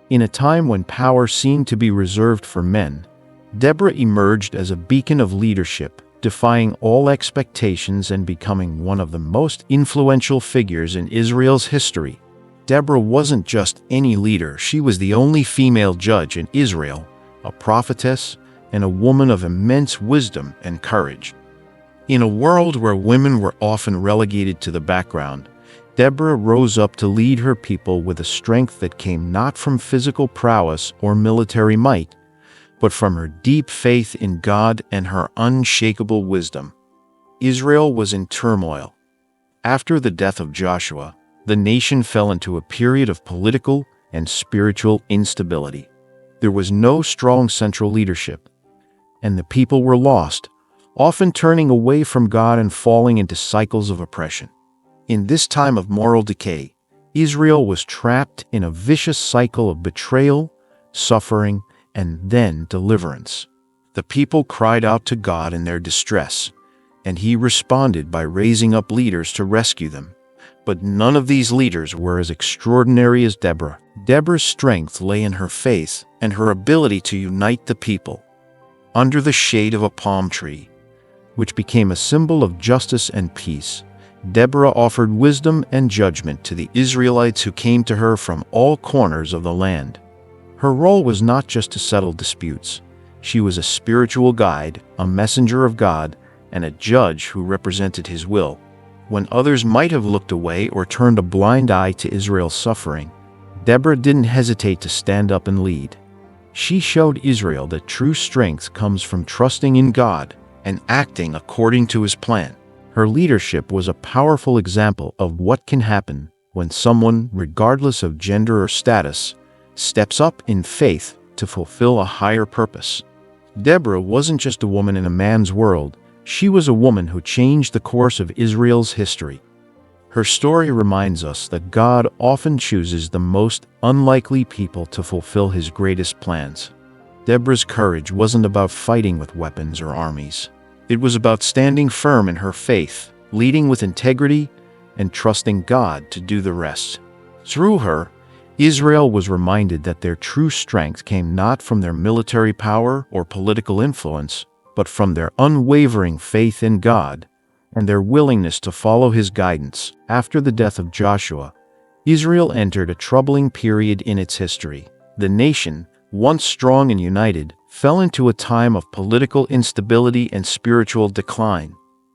In a time when power seemed to be reserved for men, Deborah emerged as a beacon of leadership, defying all expectations and becoming one of the most influential figures in Israel's history. Deborah wasn't just any leader, she was the only female judge in Israel, a prophetess, and a woman of immense wisdom and courage. In a world where women were often relegated to the background, Deborah rose up to lead her people with a strength that came not from physical prowess or military might, but from her deep faith in God and her unshakable wisdom. Israel was in turmoil. After the death of Joshua, the nation fell into a period of political and spiritual instability. There was no strong central leadership, and the people were lost, often turning away from God and falling into cycles of oppression. In this time of moral decay, Israel was trapped in a vicious cycle of betrayal, suffering, and then deliverance. The people cried out to God in their distress, and He responded by raising up leaders to rescue them. But none of these leaders were as extraordinary as Deborah. Deborah's strength lay in her faith and her ability to unite the people. Under the shade of a palm tree, which became a symbol of justice and peace, Deborah offered wisdom and judgment to the Israelites who came to her from all corners of the land. Her role was not just to settle disputes. She was a spiritual guide, a messenger of God, and a judge who represented His will. When others might have looked away or turned a blind eye to Israel's suffering, Deborah didn't hesitate to stand up and lead. She showed Israel that true strength comes from trusting in God and acting according to His plan. Her leadership was a powerful example of what can happen when someone, regardless of gender or status, steps up in faith to fulfill a higher purpose. Deborah wasn't just a woman in a man's world. She was a woman who changed the course of Israel's history. Her story reminds us that God often chooses the most unlikely people to fulfill His greatest plans. Deborah's courage wasn't about fighting with weapons or armies. It was about standing firm in her faith, leading with integrity, and trusting God to do the rest. Through her, Israel was reminded that their true strength came not from their military power or political influence, but from their unwavering faith in God and their willingness to follow His guidance. After the death of Joshua, Israel entered a troubling period in its history. The nation, once strong and united, fell into a time of political instability and spiritual decline.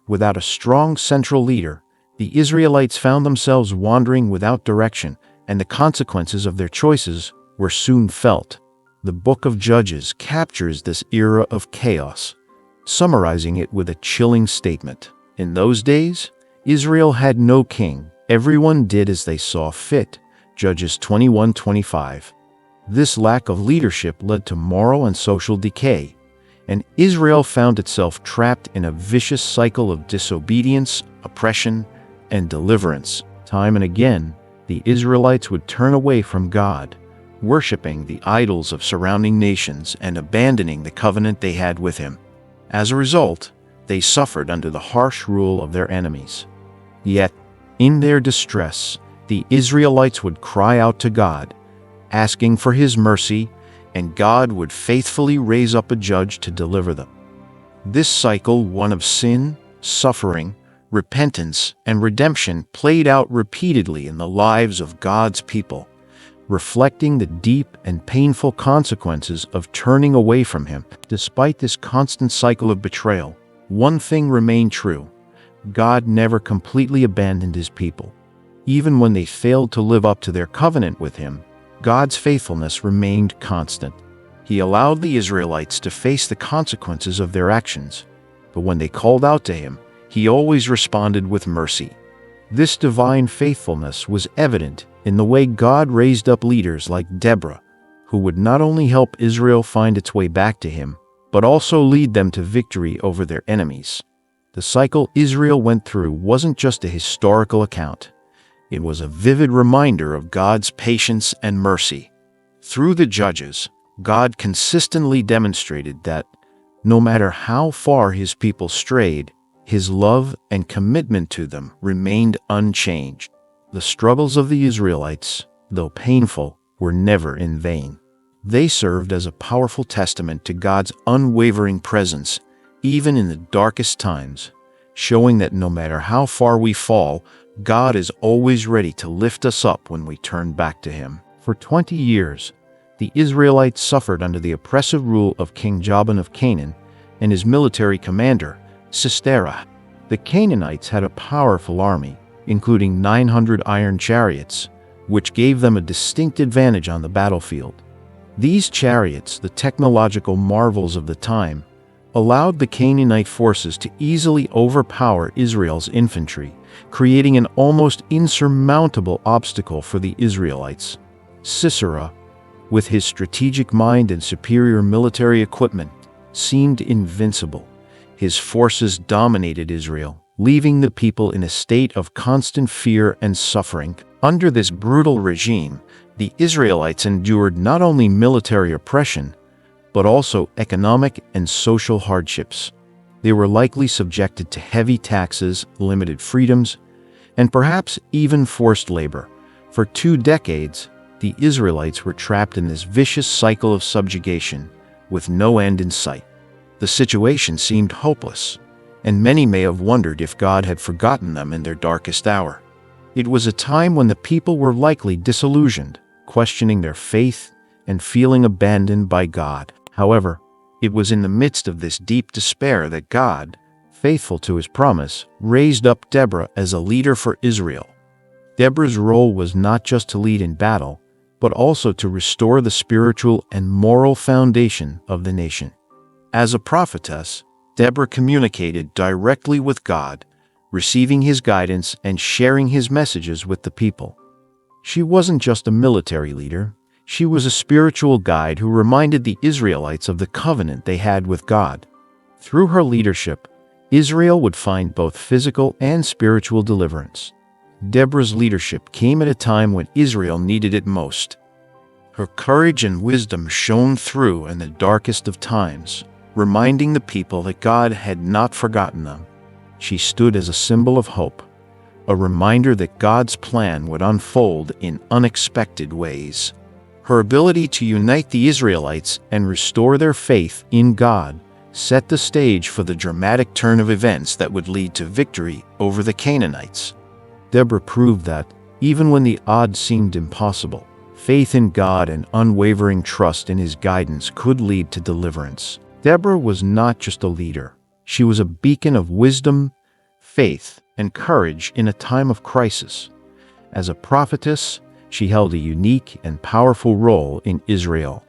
Without a strong central leader, the Israelites found themselves wandering without direction, and the consequences of their choices were soon felt. The book of Judges captures this era of chaos, summarizing it with a chilling statement. In those days, Israel had no king. Everyone did as they saw fit. Judges 21:25. This lack of leadership led to moral and social decay, and Israel found itself trapped in a vicious cycle of disobedience, oppression, and deliverance. Time and again, the Israelites would turn away from God, worshiping the idols of surrounding nations and abandoning the covenant they had with Him. As a result, they suffered under the harsh rule of their enemies. Yet, in their distress, the Israelites would cry out to God, asking for His mercy, and God would faithfully raise up a judge to deliver them. This cycle, one of sin, suffering, repentance, and redemption, played out repeatedly in the lives of God's people, reflecting the deep and painful consequences of turning away from Him. Despite this constant cycle of betrayal, one thing remained true: God never completely abandoned His people. Even when they failed to live up to their covenant with Him, God's faithfulness remained constant. He allowed the Israelites to face the consequences of their actions, but when they called out to Him, He always responded with mercy. This divine faithfulness was evident in the way God raised up leaders like Deborah, who would not only help Israel find its way back to Him, but also lead them to victory over their enemies. The cycle Israel went through wasn't just a historical account. It was a vivid reminder of God's patience and mercy. Through the Judges, God consistently demonstrated that, no matter how far His people strayed, His love and commitment to them remained unchanged. The struggles of the Israelites, though painful, were never in vain. They served as a powerful testament to God's unwavering presence, even in the darkest times, showing that no matter how far we fall, God is always ready to lift us up when we turn back to Him. For 20 years, the Israelites suffered under the oppressive rule of King Jabin of Canaan and his military commander, Sisera. The Canaanites had a powerful army, including 900 iron chariots, which gave them a distinct advantage on the battlefield. These chariots, the technological marvels of the time, allowed the Canaanite forces to easily overpower Israel's infantry, creating an almost insurmountable obstacle for the Israelites. Sisera, with his strategic mind and superior military equipment, seemed invincible. His forces dominated Israel, leaving the people in a state of constant fear and suffering. Under this brutal regime, the Israelites endured not only military oppression, but also economic and social hardships. They were likely subjected to heavy taxes, limited freedoms, and perhaps even forced labor. For 2 decades, the Israelites were trapped in this vicious cycle of subjugation, with no end in sight. The situation seemed hopeless, and many may have wondered if God had forgotten them in their darkest hour. It was a time when the people were likely disillusioned, questioning their faith and feeling abandoned by God. However, it was in the midst of this deep despair that God, faithful to His promise, raised up Deborah as a leader for Israel. Deborah's role was not just to lead in battle, but also to restore the spiritual and moral foundation of the nation. As a prophetess, Deborah communicated directly with God, receiving His guidance and sharing His messages with the people. She wasn't just a military leader, she was a spiritual guide who reminded the Israelites of the covenant they had with God. Through her leadership, Israel would find both physical and spiritual deliverance. Deborah's leadership came at a time when Israel needed it most. Her courage and wisdom shone through in the darkest of times, reminding the people that God had not forgotten them. She stood as a symbol of hope, a reminder that God's plan would unfold in unexpected ways. Her ability to unite the Israelites and restore their faith in God set the stage for the dramatic turn of events that would lead to victory over the Canaanites. Deborah proved that, even when the odds seemed impossible, faith in God and unwavering trust in His guidance could lead to deliverance. Deborah was not just a leader. She was a beacon of wisdom, faith, and courage in a time of crisis. As a prophetess, she held a unique and powerful role in Israel.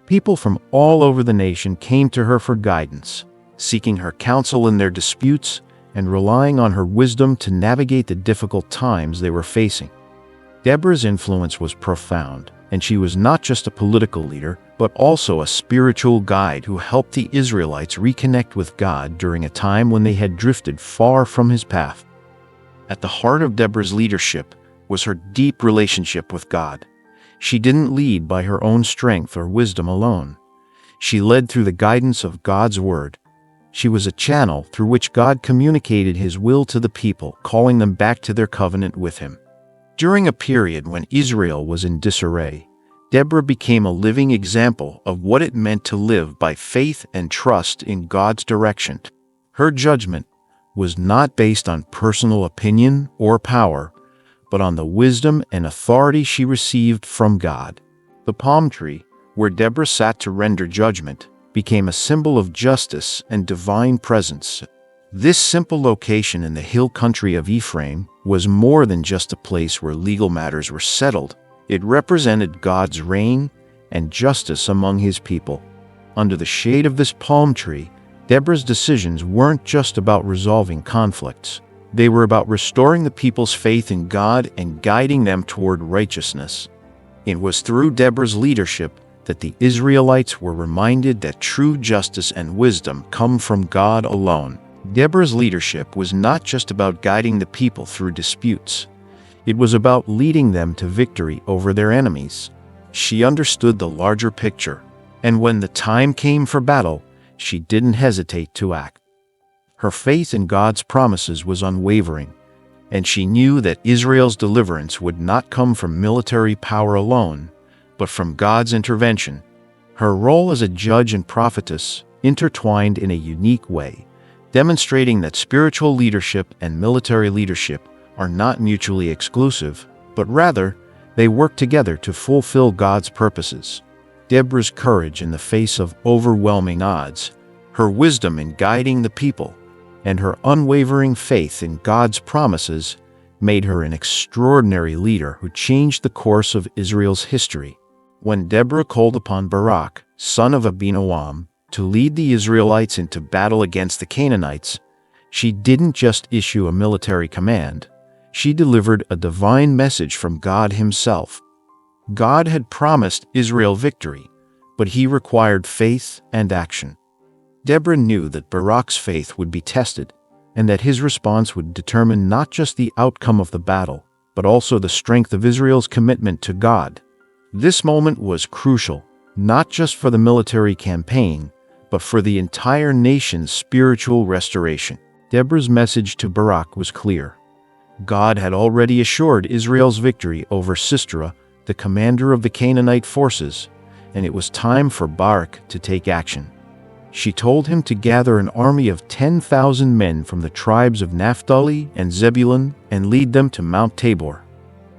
People from all over the nation came to her for guidance, seeking her counsel in their disputes and relying on her wisdom to navigate the difficult times they were facing. Deborah's influence was profound, and she was not just a political leader, but also a spiritual guide who helped the Israelites reconnect with God during a time when they had drifted far from His path. At the heart of Deborah's leadership was her deep relationship with God. She didn't lead by her own strength or wisdom alone. She led through the guidance of God's Word. She was a channel through which God communicated His will to the people, calling them back to their covenant with Him. During a period when Israel was in disarray, Deborah became a living example of what it meant to live by faith and trust in God's direction. Her judgment was not based on personal opinion or power, but on the wisdom and authority she received from God. The palm tree, where Deborah sat to render judgment, became a symbol of justice and divine presence. This simple location in the hill country of Ephraim was more than just a place where legal matters were settled. It represented God's reign and justice among His people. Under the shade of this palm tree, Deborah's decisions weren't just about resolving conflicts. They were about restoring the people's faith in God and guiding them toward righteousness. It was through Deborah's leadership that the Israelites were reminded that true justice and wisdom come from God alone. Deborah's leadership was not just about guiding the people through disputes. It was about leading them to victory over their enemies. She understood the larger picture, and when the time came for battle, she didn't hesitate to act. Her faith in God's promises was unwavering, and she knew that Israel's deliverance would not come from military power alone, but from God's intervention. Her role as a judge and prophetess intertwined in a unique way, demonstrating that spiritual leadership and military leadership are not mutually exclusive, but rather, they work together to fulfill God's purposes. Deborah's courage in the face of overwhelming odds, her wisdom in guiding the people, and her unwavering faith in God's promises made her an extraordinary leader who changed the course of Israel's history. When Deborah called upon Barak, son of Abinoam, to lead the Israelites into battle against the Canaanites, she didn't just issue a military command. She delivered a divine message from God Himself. God had promised Israel victory, but He required faith and action. Deborah knew that Barak's faith would be tested, and that his response would determine not just the outcome of the battle, but also the strength of Israel's commitment to God. This moment was crucial, not just for the military campaign, but for the entire nation's spiritual restoration. Deborah's message to Barak was clear. God had already assured Israel's victory over Sisera, the commander of the Canaanite forces, and it was time for Barak to take action. She told him to gather an army of 10,000 men from the tribes of Naphtali and Zebulun and lead them to Mount Tabor.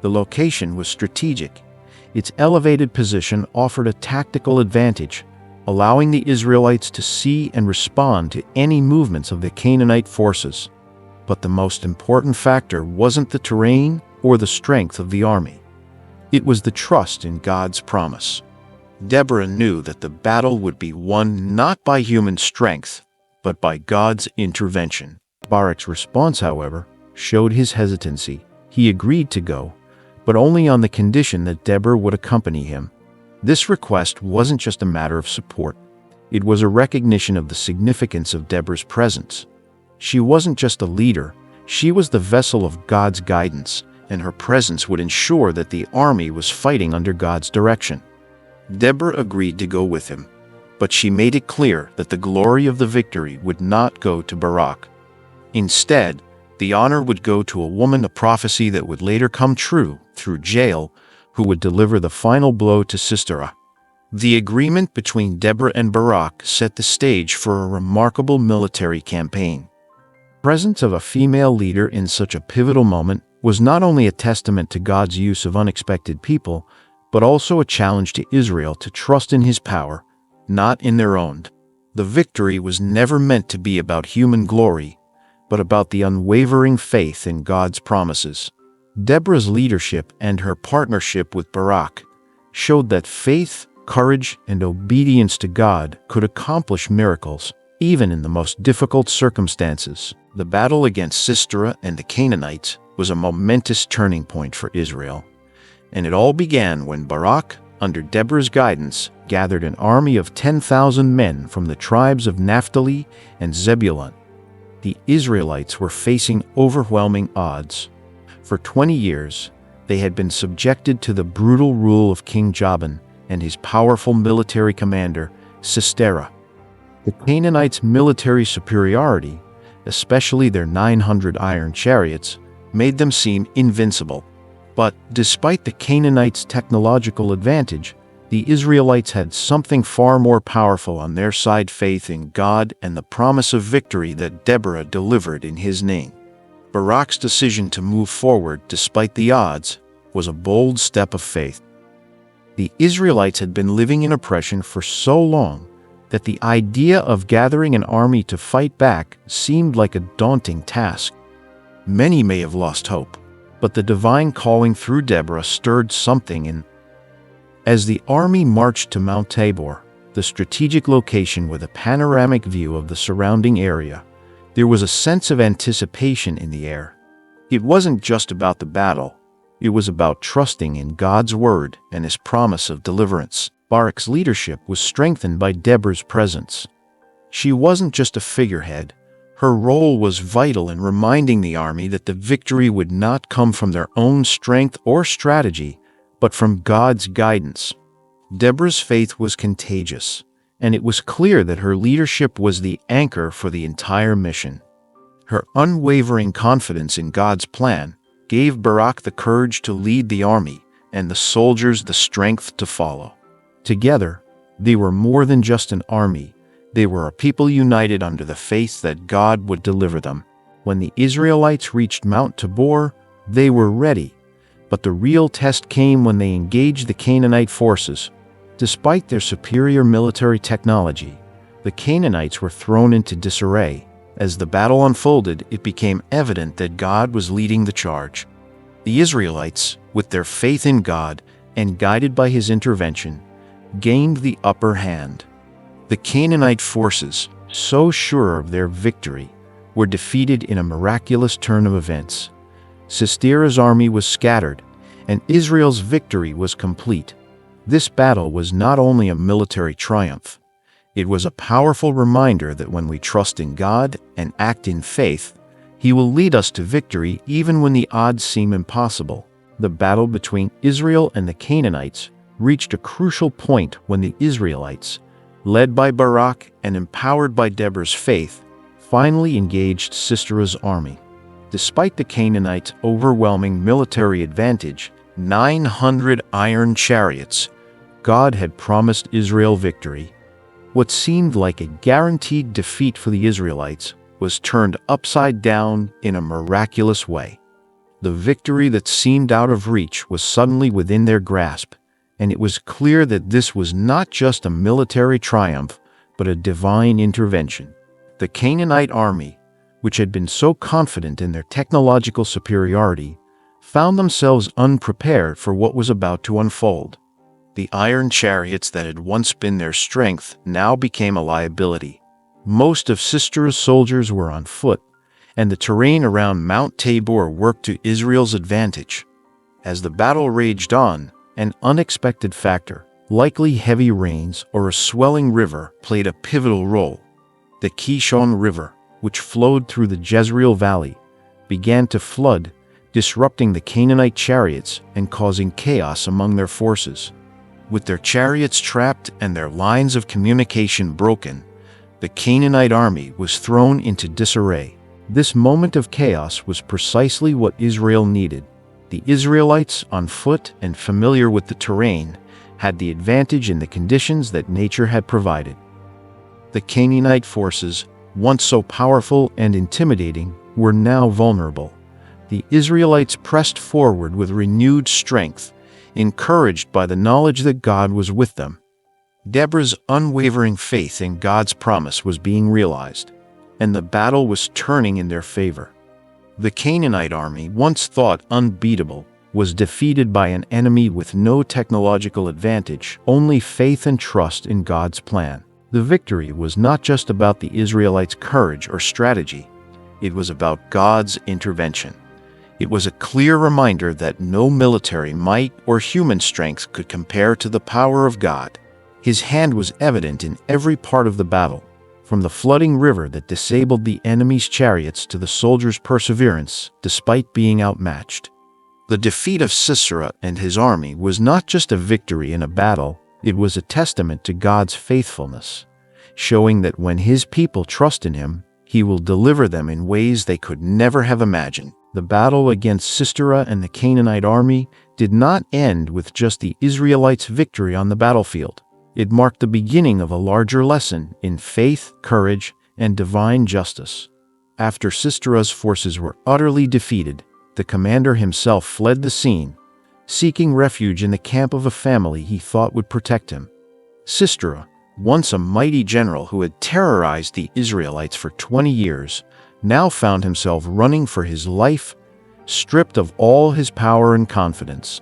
The location was strategic. Its elevated position offered a tactical advantage, allowing the Israelites to see and respond to any movements of the Canaanite forces. But the most important factor wasn't the terrain or the strength of the army. It was the trust in God's promise. Deborah knew that the battle would be won not by human strength, but by God's intervention. Barak's response, however, showed his hesitancy. He agreed to go, but only on the condition that Deborah would accompany him. This request wasn't just a matter of support. It was a recognition of the significance of Deborah's presence. She wasn't just a leader, she was the vessel of God's guidance, and her presence would ensure that the army was fighting under God's direction. Deborah agreed to go with him, but she made it clear that the glory of the victory would not go to Barak. Instead, the honor would go to a woman, a prophecy that would later come true through Jael, who would deliver the final blow to Sisera. The agreement between Deborah and Barak set the stage for a remarkable military campaign. The presence of a female leader in such a pivotal moment was not only a testament to God's use of unexpected people, but also a challenge to Israel to trust in His power, not in their own. The victory was never meant to be about human glory, but about the unwavering faith in God's promises. Deborah's leadership and her partnership with Barak showed that faith, courage, and obedience to God could accomplish miracles, even in the most difficult circumstances. The battle against Sisera and the Canaanites was a momentous turning point for Israel. And it all began when Barak, under Deborah's guidance, gathered an army of 10,000 men from the tribes of Naphtali and Zebulun. The Israelites were facing overwhelming odds. For 20 years, they had been subjected to the brutal rule of King Jabin and his powerful military commander, Sisera. The Canaanites' military superiority, especially their 900 iron chariots, made them seem invincible. But despite the Canaanites' technological advantage, the Israelites had something far more powerful on their side: faith in God and the promise of victory that Deborah delivered in His name. Barak's decision to move forward despite the odds was a bold step of faith. The Israelites had been living in oppression for so long that the idea of gathering an army to fight back seemed like a daunting task. Many may have lost hope, but the divine calling through Deborah stirred something in. As the army marched to Mount Tabor, the strategic location with a panoramic view of the surrounding area, there was a sense of anticipation in the air. It wasn't just about the battle, it was about trusting in God's word and His promise of deliverance. Barak's leadership was strengthened by Deborah's presence. She wasn't just a figurehead. Her role was vital in reminding the army that the victory would not come from their own strength or strategy, but from God's guidance. Deborah's faith was contagious, and it was clear that her leadership was the anchor for the entire mission. Her unwavering confidence in God's plan gave Barak the courage to lead the army, and the soldiers the strength to follow. Together, they were more than just an army. They were a people united under the faith that God would deliver them. When the Israelites reached Mount Tabor, they were ready. But the real test came when they engaged the Canaanite forces. Despite their superior military technology, the Canaanites were thrown into disarray. As the battle unfolded, it became evident that God was leading the charge. The Israelites, with their faith in God and guided by His intervention, gained the upper hand. The Canaanite forces, so sure of their victory, were defeated in a miraculous turn of events. Sisera's army was scattered, and Israel's victory was complete. This battle was not only a military triumph, it was a powerful reminder that when we trust in God and act in faith, He will lead us to victory even when the odds seem impossible. The battle between Israel and the Canaanites reached a crucial point when the Israelites, led by Barak and empowered by Deborah's faith, finally engaged Sisera's army. Despite the Canaanites' overwhelming military advantage, 900 iron chariots, God had promised Israel victory. What seemed like a guaranteed defeat for the Israelites was turned upside down in a miraculous way. The victory that seemed out of reach was suddenly within their grasp, and it was clear that this was not just a military triumph, but a divine intervention. The Canaanite army, which had been so confident in their technological superiority, found themselves unprepared for what was about to unfold. The iron chariots that had once been their strength now became a liability. Most of Sisera's soldiers were on foot, and the terrain around Mount Tabor worked to Israel's advantage. As the battle raged on, an unexpected factor, likely heavy rains or a swelling river, played a pivotal role. The Kishon River, which flowed through the Jezreel Valley, began to flood, disrupting the Canaanite chariots and causing chaos among their forces. With their chariots trapped and their lines of communication broken, the Canaanite army was thrown into disarray. This moment of chaos was precisely what Israel needed. The Israelites, on foot and familiar with the terrain, had the advantage in the conditions that nature had provided. The Canaanite forces, once so powerful and intimidating, were now vulnerable. The Israelites pressed forward with renewed strength, encouraged by the knowledge that God was with them. Deborah's unwavering faith in God's promise was being realized, and the battle was turning in their favor. The Canaanite army, once thought unbeatable, was defeated by an enemy with no technological advantage, only faith and trust in God's plan. The victory was not just about the Israelites' courage or strategy, it was about God's intervention. It was a clear reminder that no military might or human strength could compare to the power of God. His hand was evident in every part of the battle, from the flooding river that disabled the enemy's chariots to the soldiers' perseverance despite being outmatched. The defeat of Sisera and his army was not just a victory in a battle, it was a testament to God's faithfulness, showing that when His people trust in Him, He will deliver them in ways they could never have imagined. The battle against Sisera and the Canaanite army did not end with just the Israelites' victory on the battlefield. It marked the beginning of a larger lesson in faith, courage, and divine justice. After Sisera's forces were utterly defeated, the commander himself fled the scene, seeking refuge in the camp of a family he thought would protect him. Sisera, once a mighty general who had terrorized the Israelites for 20 years, now found himself running for his life, stripped of all his power and confidence.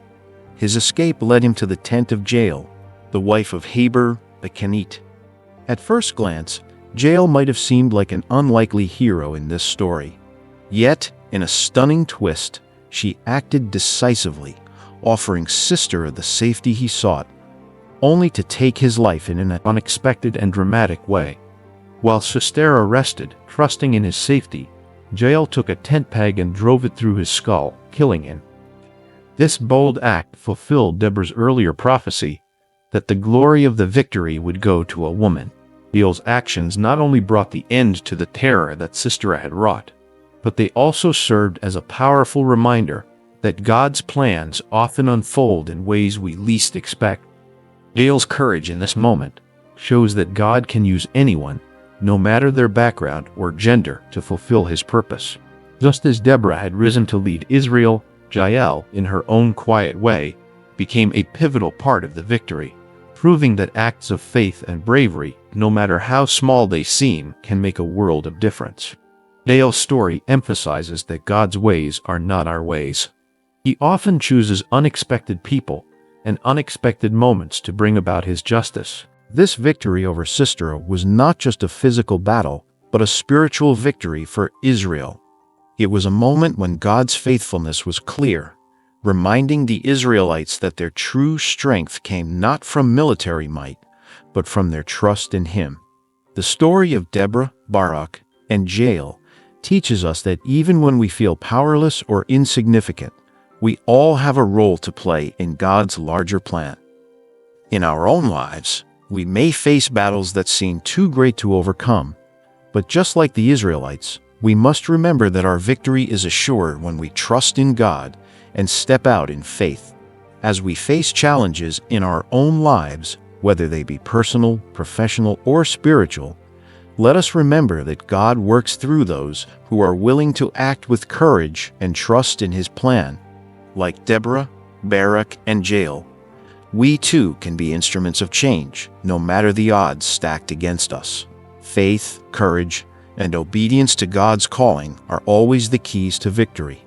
His escape led him to the tent of Jael, the wife of Heber the Kenite. At first glance, Jael might have seemed like an unlikely hero in this story. Yet, in a stunning twist, she acted decisively, offering Sisera the safety he sought, only to take his life in an unexpected and dramatic way. While Sisera rested, trusting in his safety, Jael took a tent peg and drove it through his skull, killing him. This bold act fulfilled Deborah's earlier prophecy that the glory of the victory would go to a woman. Jael's actions not only brought the end to the terror that Sisera had wrought, but they also served as a powerful reminder that God's plans often unfold in ways we least expect. Jael's courage in this moment shows that God can use anyone, no matter their background or gender, to fulfill his purpose. Just as Deborah had risen to lead Israel, Jael, in her own quiet way, became a pivotal part of the victory, proving that acts of faith and bravery, no matter how small they seem, can make a world of difference. Jael's story emphasizes that God's ways are not our ways. He often chooses unexpected people and unexpected moments to bring about his justice. This victory over Sisera was not just a physical battle, but a spiritual victory for Israel. It was a moment when God's faithfulness was clear, reminding the Israelites that their true strength came not from military might, but from their trust in him. The story of Deborah, Barak, and Jael teaches us that even when we feel powerless or insignificant, we all have a role to play in God's larger plan. In our own lives, we may face battles that seem too great to overcome, but just like the Israelites, we must remember that our victory is assured when we trust in God and step out in faith. As we face challenges in our own lives, whether they be personal, professional, or spiritual, let us remember that God works through those who are willing to act with courage and trust in his plan. Like Deborah, Barak, and Jael, we too can be instruments of change, no matter the odds stacked against us. Faith, courage, and obedience to God's calling are always the keys to victory.